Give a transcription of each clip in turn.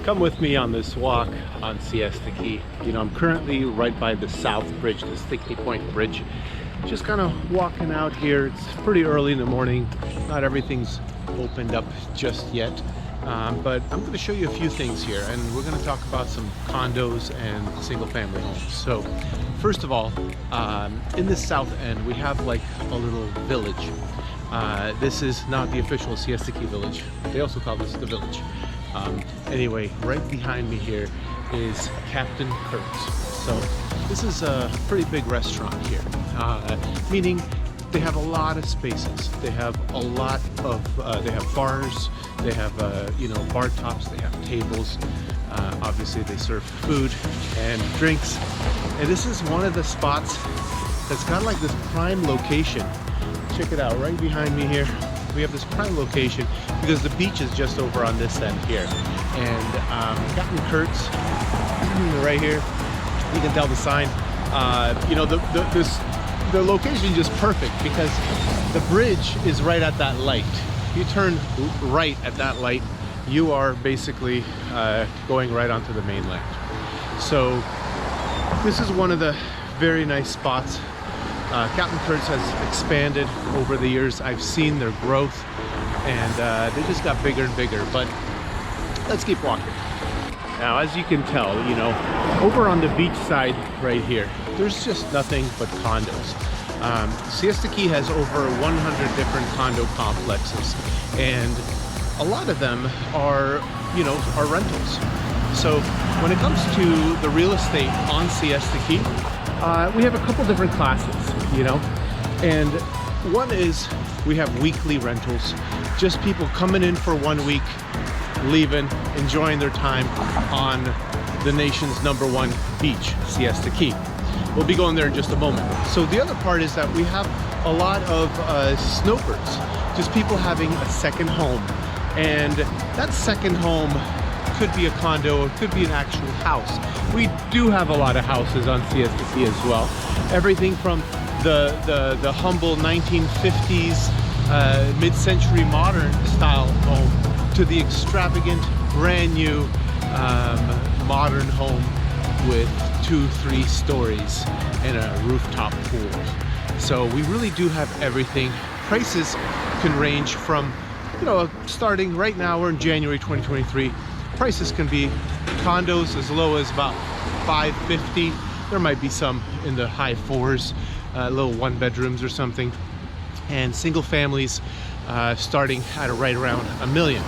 Come with me on this walk on Siesta Key. You know, I'm currently right by the South Bridge, the Stickney Point Bridge. Just kind of walking out here. It's pretty early in the morning. Not everything's opened up just yet. But I'm going to show you a few things here, and we're going to talk about some condos and single-family homes. So, first of all, in the south end, we have like a little village. This is not the official Siesta Key village. They also call this the village. Anyway, right behind me here is Captain Kurt's. So, this is a pretty big restaurant here, meaning they have a lot of spaces. They have a lot of, they have bars, they have, you know, bar tops, they have tables. Obviously they serve food and drinks. And this is one of the spots that's got like this prime location. Check it out, right behind me here. We have this prime location because the beach is just over on this end here. And Captain Kurt's right here. You can tell the sign. You know, the location is just perfect because the bridge is right at that light. You turn right at that light, you are basically going right onto the mainland. So this is one of the very nice spots. Captain Kurt's has expanded over the years. I've seen their growth, and they just got bigger and bigger. But let's keep walking. Now, as you can tell, you know, over on the beach side right here, there's just nothing but condos. Siesta Key has over 100 different condo complexes, and a lot of them are, you know, are rentals. So when it comes to the real estate on Siesta Key, we have a couple different classes, you know, and one is we have weekly rentals, just people coming in for 1 week, leaving, enjoying their time on the nation's #1 beach, Siesta Key. We'll be going there in just a moment. So the other part is that we have a lot of snowbirds, just people having a second home. And that second home could be a condo, it could be an actual house. We do have a lot of houses on Siesta Key as well. Everything from the humble 1950s mid-century modern style home to the extravagant brand new modern home with 2-3 stories and a rooftop pool. So we really do have everything. Prices can range from, you know, starting right now, we're in January 2023. Prices can be condos as low as about $550. There might be some in the high fours, little 1-bedrooms or something, and single families starting at right around $1 million.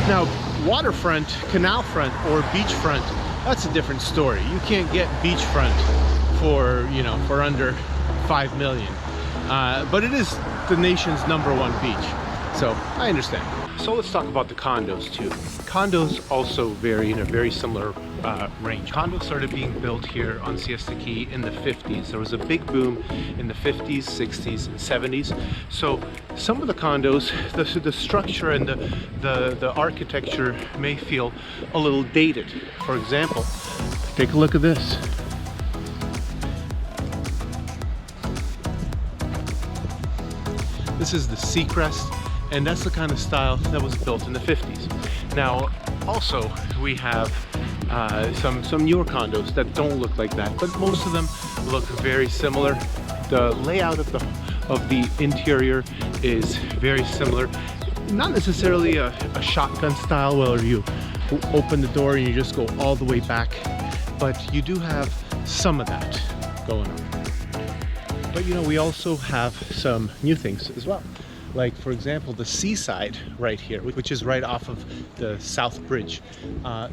Now, waterfront, canal front, or beachfront, that's a different story. You can't get beachfront for, you know, for under $5 million. But it is the nation's #1 beach, so I understand. So let's talk about the condos too. Condos also vary in a very similar range. Condos started being built here on Siesta Key in the 50s. There was a big boom in the 50s, 60s, and 70s. So some of the condos, the structure and the architecture may feel a little dated. For example, take a look at this. This is the Seacrest, and that's the kind of style that was built in the 50s. Now, also, we have some newer condos that don't look like that, but most of them look very similar. The layout of the interior is very similar. Not necessarily a shotgun style where you open the door and you just go all the way back, but you do have some of that going on. But you know, we also have some new things as well. Like, for example, the seaside right here, which is right off of the South Bridge.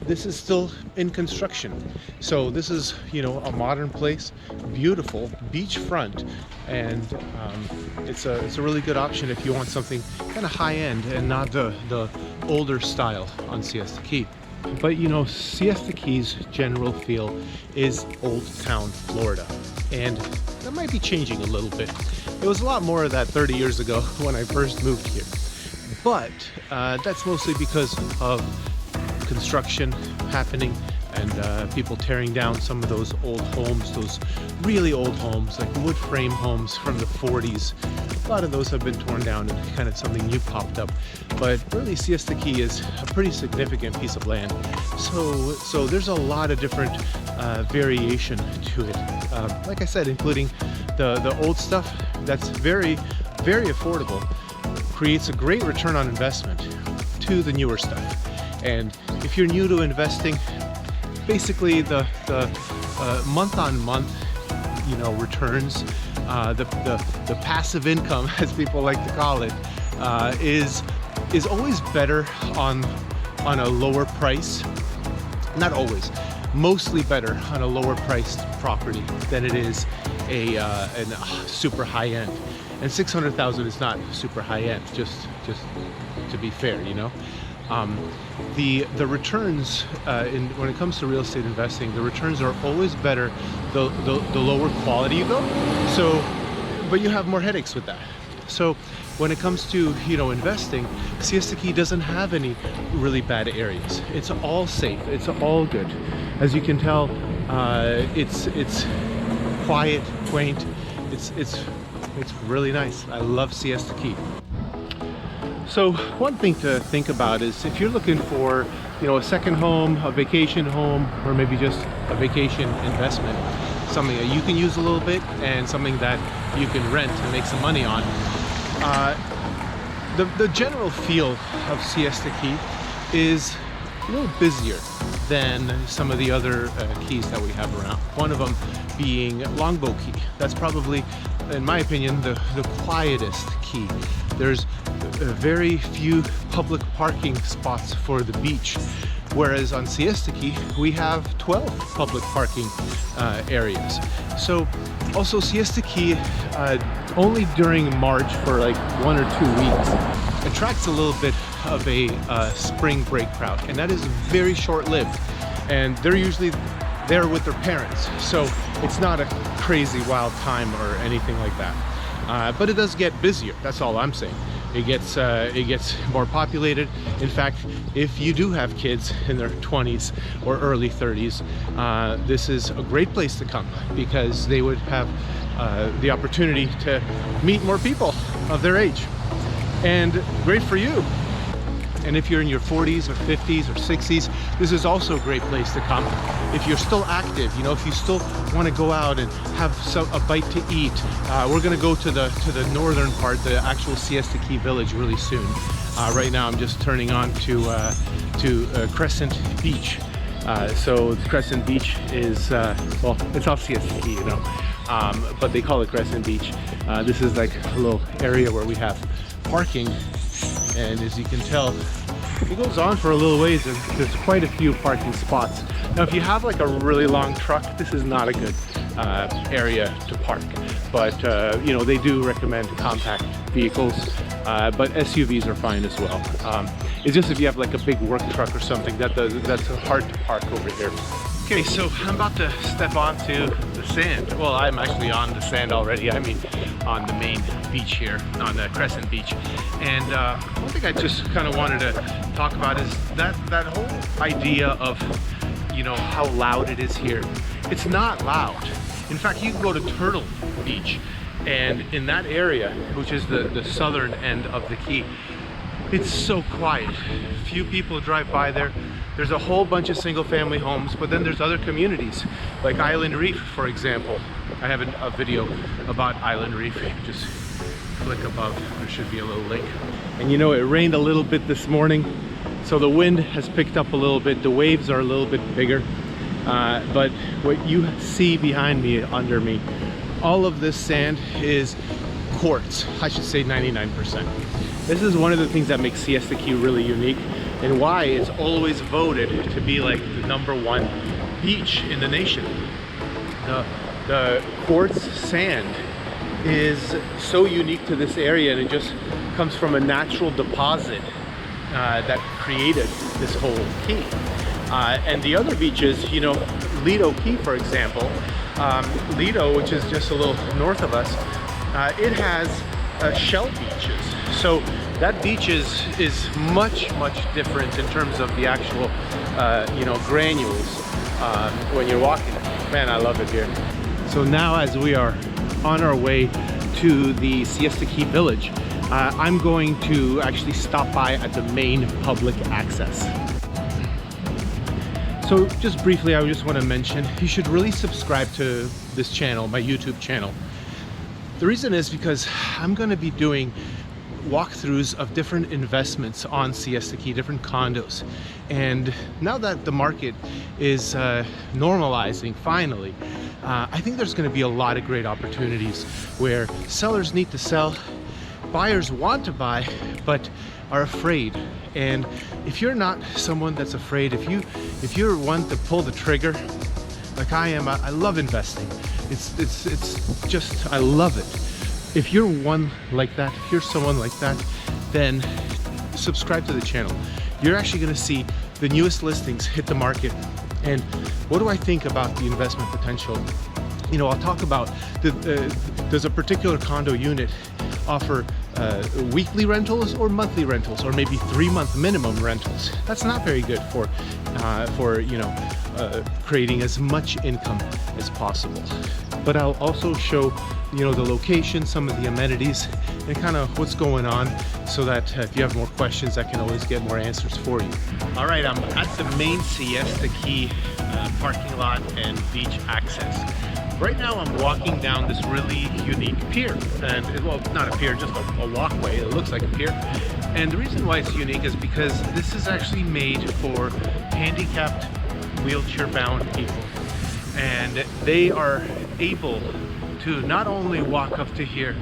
This is still in construction. So this is, you know, a modern place, beautiful, beachfront, and it's a really good option if you want something kind of high-end and not the older style on Siesta Key. But you know, Siesta Key's general feel is Old Town Florida, and that might be changing a little bit. It was a lot more of that 30 years ago when I first moved here, but that's mostly because of construction happening and people tearing down some of those old homes, those really old homes, like wood frame homes from the 40s A lot of those have been torn down and kind of something new popped up. But really, Siesta Key is a pretty significant piece of land. So there's a lot of different variation to it. Like I said, including the old stuff that's very, very affordable, creates a great return on investment to the newer stuff. And if you're new to investing, basically the month-on-month, you know, returns, the passive income, as people like to call it, is always better on a lower price. Not always, mostly better on a lower priced property than it is a super high end. And 600,000 is not super high end, just to be fair, you know. The returns when it comes to real estate investing, the returns are always better the lower quality you go. So, but you have more headaches with that. So when it comes to, you know, investing, Siesta Key doesn't have any really bad areas. It's all safe. It's all good. As you can tell, it's quiet, quaint. It's really nice. I love Siesta Key. So one thing to think about is if you're looking for, you know, a second home, a vacation home, or maybe just a vacation investment, something that you can use a little bit and something that you can rent and make some money on. The general feel of Siesta Key is a little busier than some of the other keys that we have around. One of them being Longboat Key. That's probably, in my opinion, the quietest key. There's very few public parking spots for the beach, whereas on Siesta Key we have 12 public parking areas. So also Siesta Key, only during March for like 1 or 2 weeks, attracts a little bit of a spring break crowd, and that is very short-lived, and they're usually there with their parents, so it's not a crazy wild time or anything like that. But it does get busier, that's all I'm saying. It gets more populated. In fact, if you do have kids in their 20s or early 30s, this is a great place to come, because they would have the opportunity to meet more people of their age, and great for you. And if you're in your 40s or 50s or 60s, this is also a great place to come. If you're still active, you know, if you still want to go out and have a bite to eat, we're going to go to the northern part, the actual Siesta Key village, really soon. Right now, I'm just turning on to Crescent Beach. So Crescent Beach is well, it's off Siesta Key, you know, but they call it Crescent Beach. This is like a little area where we have parking. And as you can tell, it goes on for a little ways, and there's quite a few parking spots. Now, if you have like a really long truck, this is not a good area to park. But you know, they do recommend compact vehicles, but SUVs are fine as well. It's just if you have like a big work truck or something, that's hard to park over here. Okay, so I'm about to step onto the sand. Well, I'm actually on the sand already. I mean, on the main beach here, on the Crescent Beach. And one thing I just kind of wanted to talk about is that whole idea of, you know, how loud it is here. It's not loud. In fact, you can go to Turtle Beach, and in that area, which is the southern end of the key, it's so quiet. Few people drive by there. There's a whole bunch of single-family homes, but then there's other communities, like Island Reef, for example. I have a video about Island Reef. Just click above, there should be a little link. And you know, it rained a little bit this morning, so the wind has picked up a little bit. The waves are a little bit bigger, but what you see behind me, under me, all of this sand is quartz. I should say 99%. This is one of the things that makes Siesta Key really unique, and why it's always voted to be like the #1 beach in the nation. The quartz sand is so unique to this area, and it just comes from a natural deposit that created this whole key. And the other beaches, you know, Lido Key, for example, Lido, which is just a little north of us, it has shell beaches. So that beach is much different in terms of the actual you know, granules when you're walking. Man, I love it here. So now, as we are on our way to the Siesta Key village, I'm going to actually stop by at the main public access. So just briefly, I just want to mention, you should really subscribe to this channel, my YouTube channel. The reason is because I'm going to be doing walkthroughs of different investments on Siesta Key, different condos. And now that the market is normalizing finally, I think there's going to be a lot of great opportunities where sellers need to sell, buyers want to buy, but are afraid. And if you're not someone that's afraid, if you're one to pull the trigger, like I am, I love investing. It's just, I love it. If you're one like that, if you're someone like that, then subscribe to the channel. You're actually going to see the newest listings hit the market. And what do I think about the investment potential? You know, I'll talk about does a particular condo unit offer weekly rentals or monthly rentals, or maybe 3-month minimum rentals. That's not very good for you know, creating as much income as possible. But I'll also show, you know, the location, some of the amenities, and kind of what's going on, so that if you have more questions, I can always get more answers for you. All right, I'm at the main Siesta Key parking lot and beach access. Right now I'm walking down this really unique pier, and well, not a pier, just a walkway. It looks like a pier. And the reason why it's unique is because this is actually made for handicapped, wheelchair-bound people. And they are able to not only walk up to here,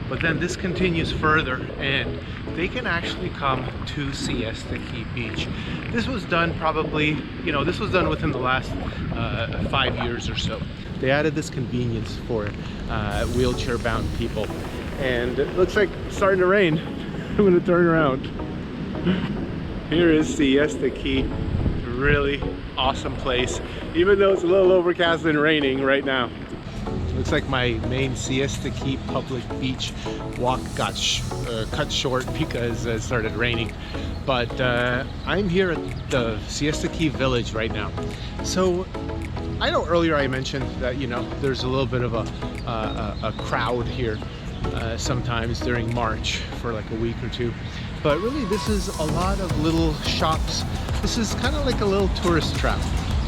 but then this continues further and they can actually come to Siesta Key Beach. This was done probably, you know, this was done within the last 5 years or so. They added this convenience for wheelchair-bound people. And it looks like it's starting to rain. I'm gonna turn around. Here is Siesta Key. Really awesome place, even though it's a little overcast and raining right now. Looks like my main Siesta Key public beach walk got cut short because it started raining. But I'm here at the Siesta Key village right now. So I know earlier I mentioned that, you know, there's a little bit of a crowd here sometimes during March for like a week or two. But really, this is a lot of little shops. This is kind of like a little tourist trap.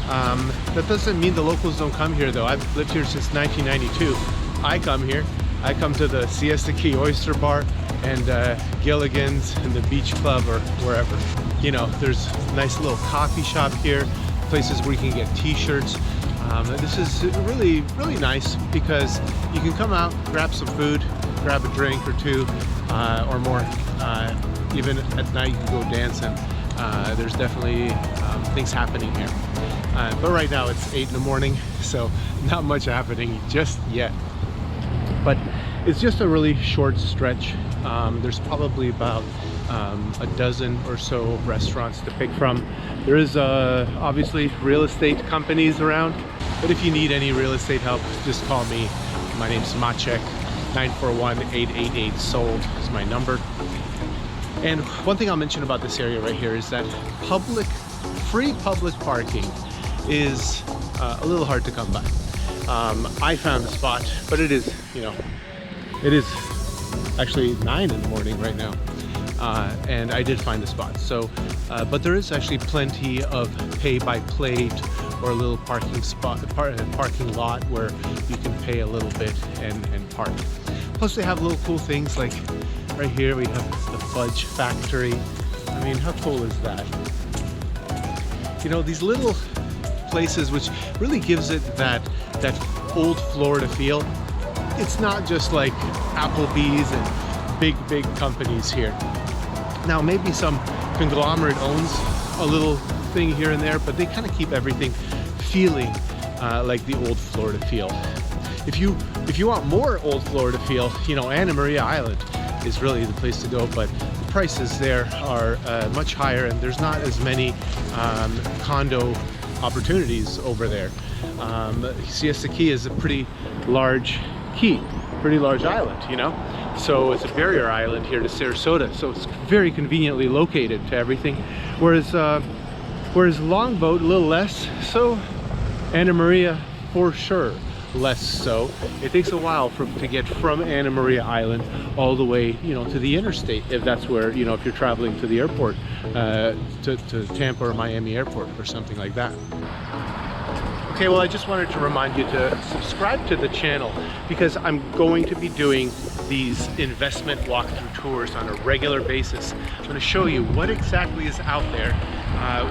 That doesn't mean the locals don't come here though. I've lived here since 1992. I come here. I come to the Siesta Key Oyster Bar and Gilligan's and the Beach Club or wherever. You know, there's a nice little coffee shop here, places where you can get t-shirts. This is really, really nice because you can come out, grab some food, grab a drink or two or more. Even at night you can go dancing. There's definitely things happening here. But right now it's 8 in the morning, so not much happening just yet. But it's just a really short stretch. There's probably about a dozen or so restaurants to pick from. There is obviously real estate companies around, but if you need any real estate help, just call me. My name's Maciek. 941-888-SOLD is my number. And one thing I'll mention about this area right here is that free public parking is a little hard to come by. I found a spot, but it is, you know, it is actually 9 in the morning right now. And I did find a spot. So, but there is actually plenty of pay-by-plate or a little parking spot, parking lot where you can pay a little bit and park. Plus they have little cool things like right here we have the Fudge Factory. I mean, how cool is that? You know, these little places which really gives it that old Florida feel. It's not just like Applebee's and big companies here. Now maybe some conglomerate owns a little thing here and there, but they kind of keep everything feeling like the old Florida feel. If you want more old Florida feel, you know, Anna Maria Island is really the place to go, but the prices there are much higher and there's not as many condo opportunities over there. Siesta Key is a pretty large key, pretty large island, you know? So it's a barrier island here to Sarasota, so it's very conveniently located to everything. Whereas Longboat, a little less, so Anna Maria for sure. less so. It takes a while to get from Anna Maria Island all the way, you know, to the interstate, if that's where, you know, if you're traveling to the airport, to Tampa or Miami Airport or something like that. Okay, well, I just wanted to remind you to subscribe to the channel because I'm going to be doing these investment walkthrough tours on a regular basis. I'm going to show you what exactly is out there,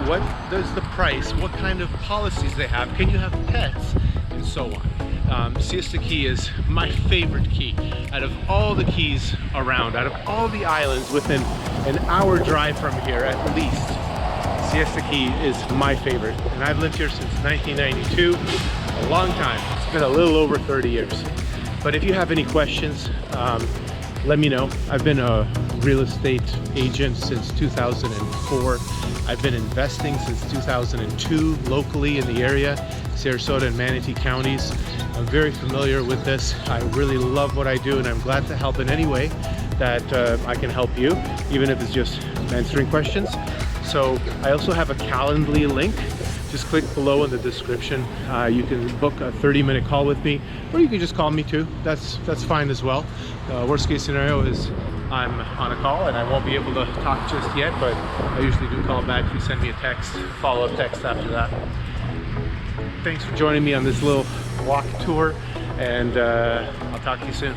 what is the price, what kind of policies they have, can you have pets, and so on. Siesta Key is my favorite key. Out of all the keys around, out of all the islands within an hour drive from here at least, Siesta Key is my favorite, and I've lived here since 1992, a long time. It's been a little over 30 years. But if you have any questions, let me know. I've been a real estate agent since 2004. I've been investing since 2002 locally in the area, Sarasota and Manatee counties. I'm very familiar with this. I really love what I do, and I'm glad to help in any way that I can help you, even if it's just answering questions. So I also have a Calendly link. Just click below in the description. You can book a 30-minute call with me, or you can just call me too. That's fine as well. Worst case scenario is I'm on a call and I won't be able to talk just yet, but I usually do call back if you send me a text, follow-up text after that. Thanks for joining me on this little walk tour, and I'll talk to you soon.